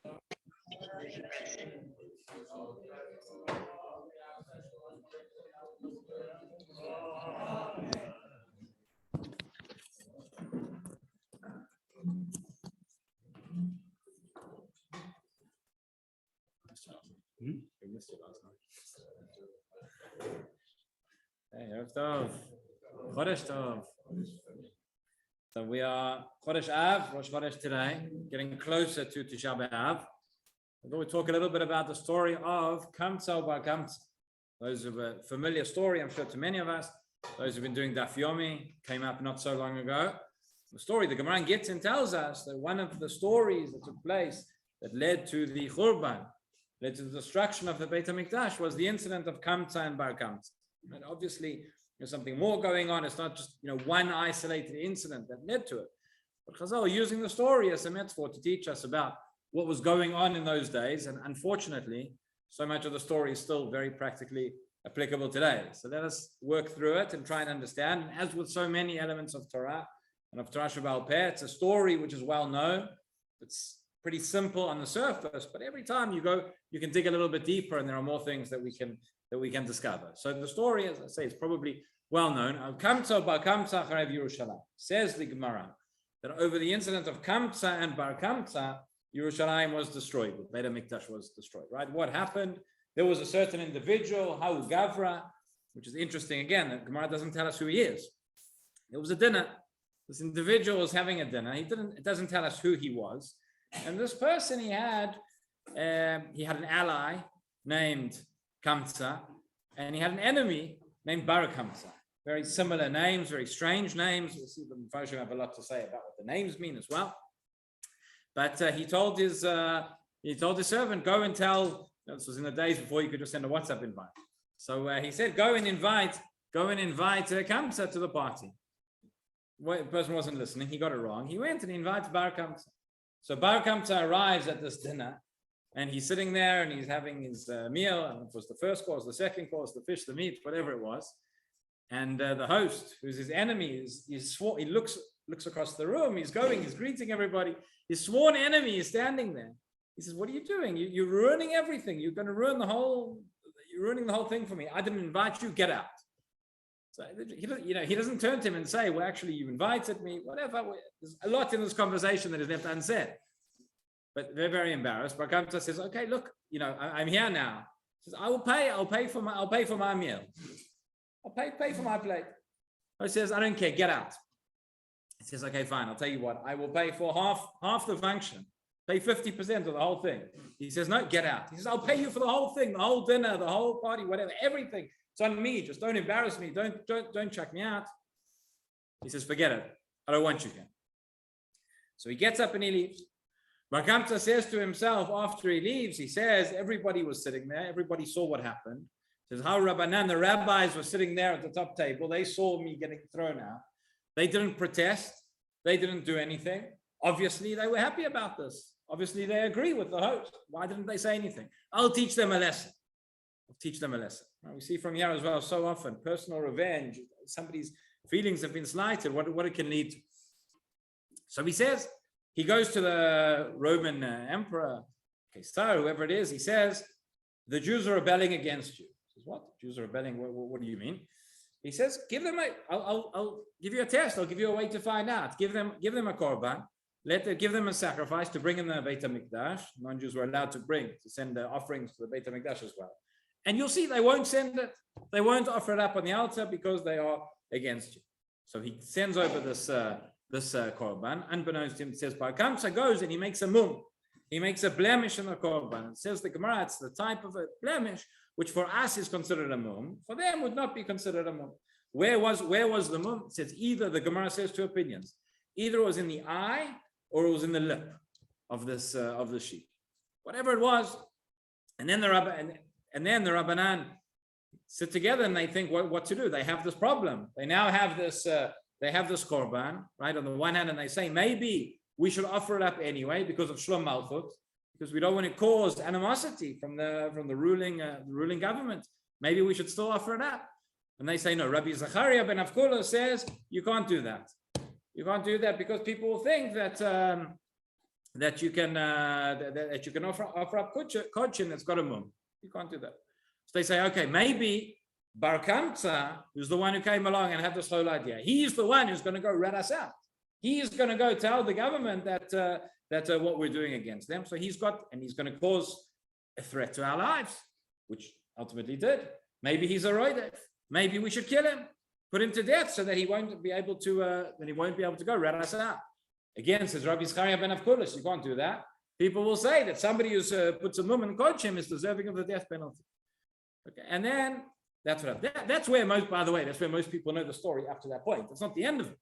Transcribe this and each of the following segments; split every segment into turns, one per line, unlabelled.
We missed it last night. Hey, Erev Tov. Chodesh Tov. So we are Chodesh Av, Rosh Chodesh today, getting closer to Tisha B'Av. I thought we'd talk a little bit about the story of Kamtza bar Kamtza. Those of a familiar story, I'm sure to many of us. Those who've been doing Daf Yomi, came up not so long ago. The story, the Gemara in Gittin tells us that one of the stories that took place that led to the Churban, led to the destruction of the Beit HaMikdash, was the incident of Kamtza and Bar Kamtza. And obviously, there's something more going on. It's not just one isolated incident that led to it. But Chazal are using the story as a metaphor to teach us about what was going on in those days. And unfortunately, so much of the story is still very practically applicable today. So let us work through it and try and understand. And as with so many elements of Torah and of Torah Sheba'al Peh, it's a story which is well known. It's pretty simple on the surface, but every time you go, you can dig a little bit deeper, and there are more things that we can discover. So the story, as I say, is probably well known. Kamtza bar Kamtza charev Yerushalayim. Says the Gemara that over the incident of Kamtza and Bar Kamtza, Yerushalayim was destroyed. The Beit HaMikdash was destroyed. Right? What happened? There was a certain individual, Hau Gavra, which is interesting. Again, the Gemara doesn't tell us who he is. It was a dinner. This individual was having a dinner. It doesn't tell us who he was. And this person he had an ally named Kamtza, and he had an enemy named Bar Kamtza. Very similar names, very strange names. We'll see the Mepharshim have a lot to say about what the names mean as well. But he told his servant, go and tell. This was in the days before you could just send a WhatsApp invite. So he said, go and invite Kamtza to the party. Well, the person wasn't listening. He got it wrong. He went and invited Bar Kamtza. So Bar Kamtza arrives at this dinner, and he's sitting there and he's having his meal. And it was the first course, the second course, the fish, the meat, whatever it was. And the host, who's his enemy, he looks across the room. He's greeting everybody. His sworn enemy is standing there. He says, "What are you doing? You're ruining everything. You're going to ruin you're ruining the whole thing for me. I didn't invite you. Get out." So he doesn't turn to him and say, "Well, actually, you invited me." Whatever. There's a lot in this conversation that is left unsaid. But they're very embarrassed. Bar Kamtza says, "Okay, look, I'm here now." He says, "I'll pay for my meal. I'll pay for my plate." He says, "I don't care. Get out." He says, "Okay, fine. I'll tell you what. I will pay for half the function. Pay 50% of the whole thing." He says, "No, get out." He says, "I'll pay you for the whole thing, the whole dinner, the whole party, whatever, everything. It's on me. Just don't embarrass me. Don't chuck me out." He says, "Forget it. I don't want you here." So he gets up and he leaves. Bar Kamtza says to himself after he leaves, he says, everybody was sitting there. Everybody saw what happened. He says, how Rabbanan, the rabbis were sitting there at the top table. They saw me getting thrown out. They didn't protest. They didn't do anything. Obviously, they were happy about this. Obviously, they agree with the host. Why didn't they say anything? I'll teach them a lesson. We see from here as well so often, personal revenge, somebody's feelings have been slighted, what it can lead to. So he says, he goes to the Roman emperor, Caesar, whoever it is, he says, the Jews are rebelling against you. He says, what? Jews are rebelling? What do you mean? He says, I'll give you a test. I'll give you a way to find out. Give them a korban. Give them a sacrifice to bring in the Beit HaMikdash. Non-Jews were allowed to send offerings to the Beit HaMikdash as well. And you'll see they won't send it. They won't offer it up on the altar because they are against you. So he sends over this korban. Unbeknownst to him, it says, Bar Kamtza goes and he makes a mum. He makes a blemish in the korban. It says the Gemara, it's the type of a blemish which for us is considered a mum. For them would not be considered a mum. Where was the mum? It says either, the Gemara says two opinions. Either it was in the eye or it was in the lip of the sheep. Whatever it was. And then the Rabbanan sit together and they think what to do. They have this problem. They now have this korban, right? On the one hand, and they say maybe we should offer it up anyway because of Shlom Malchut, because we don't want to cause animosity from the ruling government. Maybe we should still offer it up. And they say no. Rabbi Zachariah ben Avkula says you can't do that. You can't do that because people will think that that you can offer up kodshim that's got a mum. You can't do that. So they say, okay, maybe Bar Kamtza, who's the one who came along and had this whole idea, he's the one who's going to go rat us out. He's going to go tell the government that what we're doing against them. So he's going to cause a threat to our lives, which ultimately did. Maybe he's a roidef. Maybe we should kill him, put him to death, so that he won't be able to go rat us out. Again, says Rabbi Zechariah ben Avkulis, you can't do that. People will say that somebody who puts a mum in kodshim is deserving of the death penalty. Okay, and then that's where most people know the story up to that point. It's not the end of it.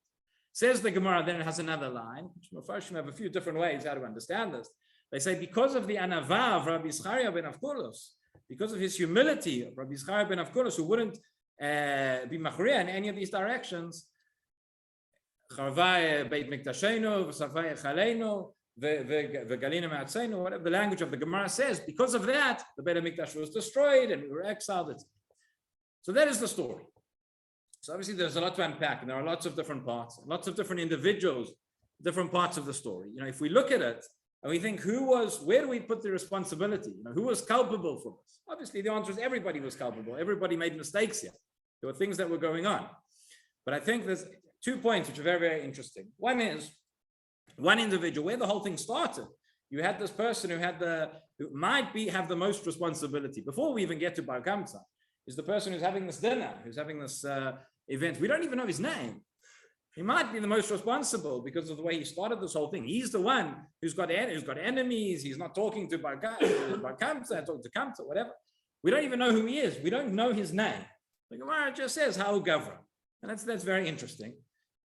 Says the Gemara, then it has another line, which Mepharshim have a few different ways how to understand this. They say because of the anava of Rabbi Zechariah ben Avkulis, because of his humility of Rabbi Zechariah ben Avkulis, who wouldn't be machriya in any of these directions, whatever the language of the Gemara says, because of that, the Beit HaMikdash was destroyed and we were exiled. So that is the story. So obviously there's a lot to unpack, and there are lots of different parts, lots of different individuals, different parts of the story. If we look at it and we think where do we put the responsibility? Who was culpable for this? Obviously the answer is everybody was culpable. Everybody made mistakes here. There were things that were going on. But I think there's 2 points which are very, very interesting. One is one individual, where the whole thing started. You had this person who might have the most responsibility. Before we even get to Bar Kamtza, is the person who's having this dinner, who's having this event. We don't even know his name. He might be the most responsible because of the way he started this whole thing. He's the one who's got enemies. He's not talking to Bar Kamtza, talking to Kamtza, whatever. We don't even know who he is. We don't know his name. The Gemara just says how Gavra. And that's very interesting.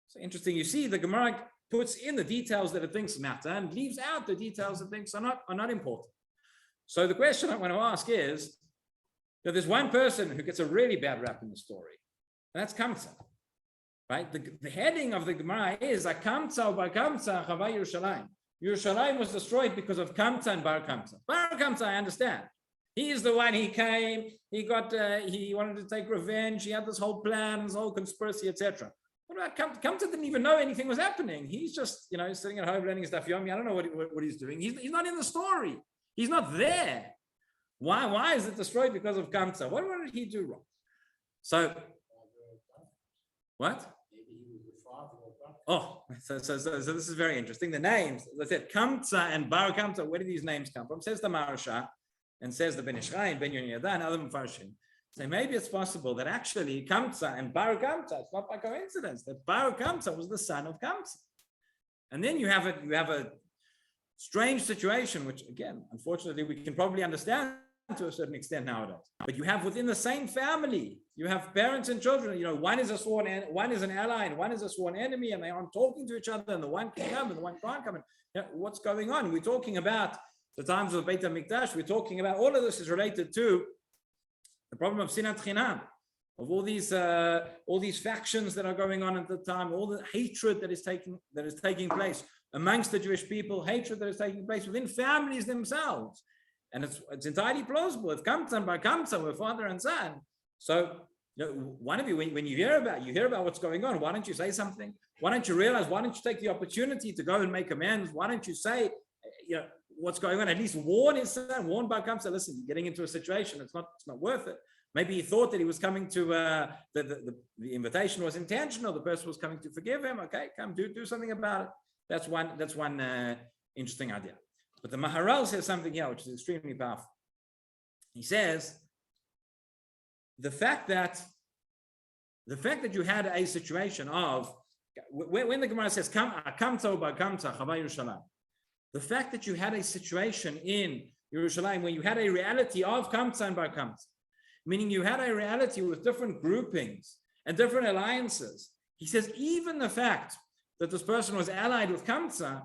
So interesting. You see, the Gemara puts in the details that it thinks matter and leaves out the details that it thinks are not important. So the question I want to ask is that there's one person who gets a really bad rap in the story, and that's Kamtza. Right? The heading of the Gemara is Kamtza or Bar Kamtza Chava Yerushalayim. Yerushalayim was destroyed because of Kamtza and Bar Kamtza. Bar Kamtza, I understand. He is the one. He came. He wanted to take revenge. He had this whole plan, this whole conspiracy, etc. What about Kamtza? Kamtza didn't even know anything was happening. He's just sitting at home learning his daf yomi. I don't know what he's doing. He's not in the story. He's not there. Why is it destroyed because of Kamtza? What did he do wrong? So what? Oh, so this is very interesting. The names, as I said, Kamtza and Bar Kamtza, where do these names come from? Says the Maharsha, and says the Ben Ishchai and Ben Yoniyada and other Mepharshim. So maybe it's possible that actually Kamtza and Bar Kamtza, it's not by coincidence, that Bar Kamtza was the son of Kamtza. And then you have a strange situation, which again, unfortunately, we can probably understand to a certain extent nowadays. But you have within the same family, you have parents and children. One is one is an ally, and one is a sworn enemy, and they aren't talking to each other, and the one can come and the one can't come. And what's going on? We're talking about the times of Beit HaMikdash. We're talking about all of this is related to the problem of sinat chinam, of all these factions that are going on at the time, all the hatred that is taking place amongst the Jewish people, hatred that is taking place within families themselves. And it's entirely plausible. If Kamtza and Bar Kamtza were father and son, so one of you, when you hear about what's going on, why don't you say something? Why don't you realize? Why don't you take the opportunity to go and make amends? Why don't you say, what's going on? At least warn his son, warn Bar Kamtza. Listen, you're getting into a situation. It's not worth it. Maybe he thought that he was coming to the invitation was intentional. The person was coming to forgive him. Okay, come do something about it. That's one interesting idea. But the Maharal says something here which is extremely powerful. He says the fact that you had a situation of when the Gemara says Kamtza Bar Kamtza Chava Yerushalayim, the fact that you had a situation in Yerushalayim where you had a reality of Kamtza and Bar Kamtza, meaning you had a reality with different groupings and different alliances. He says even the fact that this person was allied with Kamtza,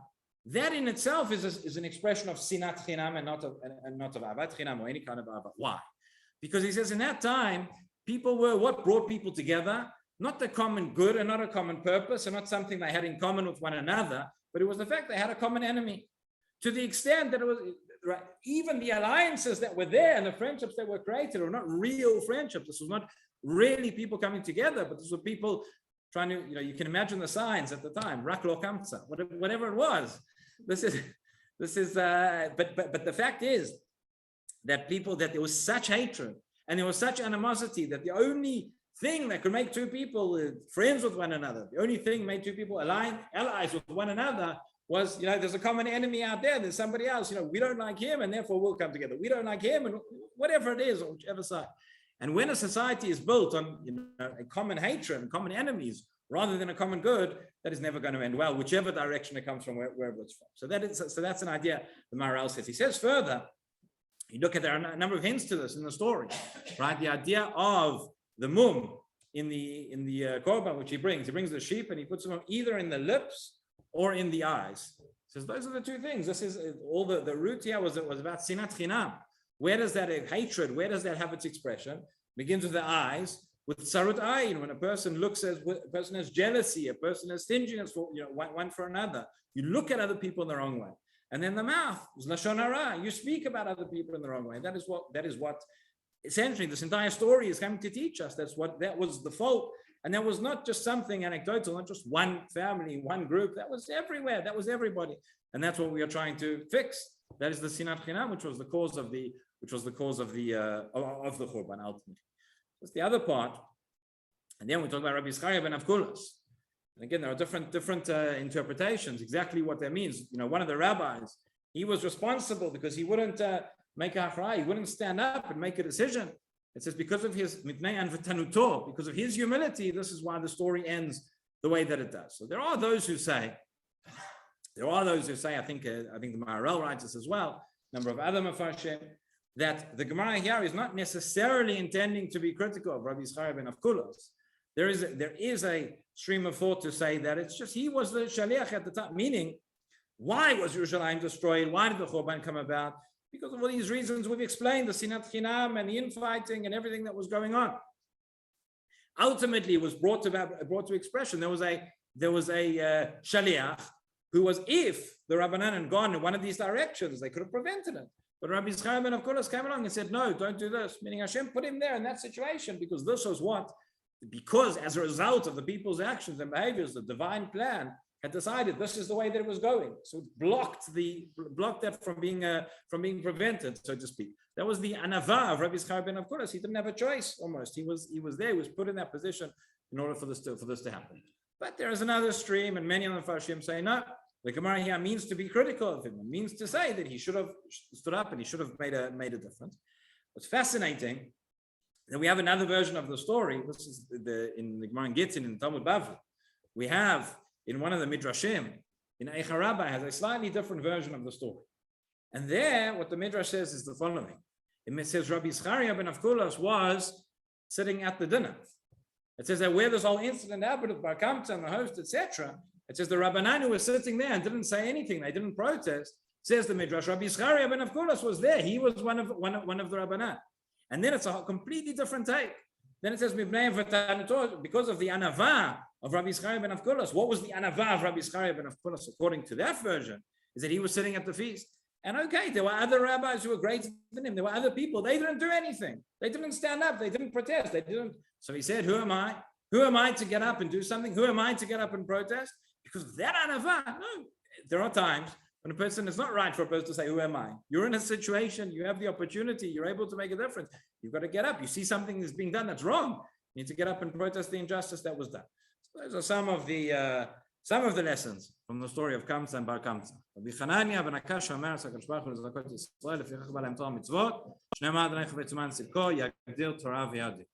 that in itself is an expression of sinat chinam and not of avat chinam or any kind of avat. Why? Because he says in that time, people were what brought people together, not the common good and not a common purpose and not something they had in common with one another, but it was the fact they had a common enemy. To the extent that it was even the alliances that were there and the friendships that were created were not real friendships. This was not really people coming together, but this were people trying to, you can imagine the signs at the time, Rak lo Kamtza, whatever it was. This This is, but the fact is that there was such hatred and there was such animosity that the only thing that could make two people friends with one another, the only thing made two people allies with one another was, there's a common enemy out there. There's somebody else, we don't like him and therefore we'll come together. We don't like him and whatever it is, on whichever side. And when a society is built on, a common hatred and common enemies rather than a common good, that is never going to end well, whichever direction it comes from, wherever it's from. So that's an idea the Maariv says. He says further, you look at, there are a number of hints to this in the story, right? The idea of the mum in the korban, which he brings the sheep and he puts them either in the lips or in the eyes. He says those are the two things. This is all the root here was about sinat chinam. Where does that hatred, where does that have its expression? It begins with the eyes, with sarut ayin. When a person a person has jealousy, a person has stinginess for one for another. You look at other people in the wrong way. And then the mouth is lashon hara. You speak about other people in the wrong way. That is what essentially this entire story is coming to teach us. That was the fault. And that was not just something anecdotal, not just one family, one group. That was everywhere. That was everybody. And that's what we are trying to fix. That is the sinat chinam, which was the cause of the Churban ultimately. That's the other part. And then we talk about Rabbi Yitzchak ben Avkulas. And again, there are different interpretations, exactly what that means. One of the rabbis, he was responsible because he wouldn't make a hachra, he wouldn't stand up and make a decision. It says because of his mitnei anvatanuto, because of his humility, this is why the story ends the way that it does. So there are those who say, I think the Maharil writes this as well, a number of other mafarshim, that the Gemara here is not necessarily intending to be critical of Rabbi Yitzchak ben Avkulas. There is a stream of thought to say that it's just he was the shaliach at the time, meaning why was Yerushalayim destroyed? Why did the Churban come about? Because of all these reasons we've explained, the sinat chinam and the infighting and everything that was going on. Ultimately, it was brought to expression. There was a shaliach who was, if the Rabbanan had gone in one of these directions, they could have prevented it. But Rabbi Yitzchak ben Avkulas came along and said, no, don't do this. Meaning Hashem put him there in that situation because this was what? Because as a result of the people's actions and behaviors, the divine plan had decided this is the way that it was going. So it blocked that from being prevented, so to speak. That was the anava of Rabbi Yitzchak ben Avkulas. He didn't have a choice almost. He was there, he was put in that position in order for this to happen. But there is another stream, and many of the Farshim say, no, the Gemara here means to be critical of him. It means to say that he should have stood up and he should have made a difference. What's fascinating, that we have another version of the story. This is in the Gemara in Gittin, in the Talmud Bavli. We have in one of the Midrashim, in Eicha Rabbah, has a slightly different version of the story. And there, what the Midrash says is the following. It says Rabbi Yitzchak ben Avkulas was sitting at the dinner. It says that where this whole incident happened with Bar Kamtza and the host, etc., it says the Rabbanan who was sitting there and didn't say anything, they didn't protest, says the Midrash, Rabbi Yitzchak ben Avkulas was there. He was one of the Rabbanan. And then it's a completely different take. Then it says, because of the anava of Rabbi Yitzchak ben Avkulas. What was the anava of Rabbi Yitzchak ben Avkulas according to that version? Is that he was sitting at the feast. And okay, there were other rabbis who were greater than him. There were other people. They didn't do anything. They didn't stand up. They didn't protest. So he said, who am I? Who am I to get up and do something? Who am I to get up and protest? Because of that anava. No, there are times when a person, it's not right for a person to say, who am I? You're in a situation, you have the opportunity, you're able to make a difference. You've got to get up. You see something is being done that's wrong. You need to get up and protest the injustice that was done. So those are some of the lessons from the story of Kamtza and Bar Kamtza. Rabbi Chananya ben Akash Omer Sakadosh Baruch Hu lezakot Yisrael lefichach ba lahem Torah mitzvot, shnei ma'ad anei chavetz u'man tzidko yagdir Torah v'yadi.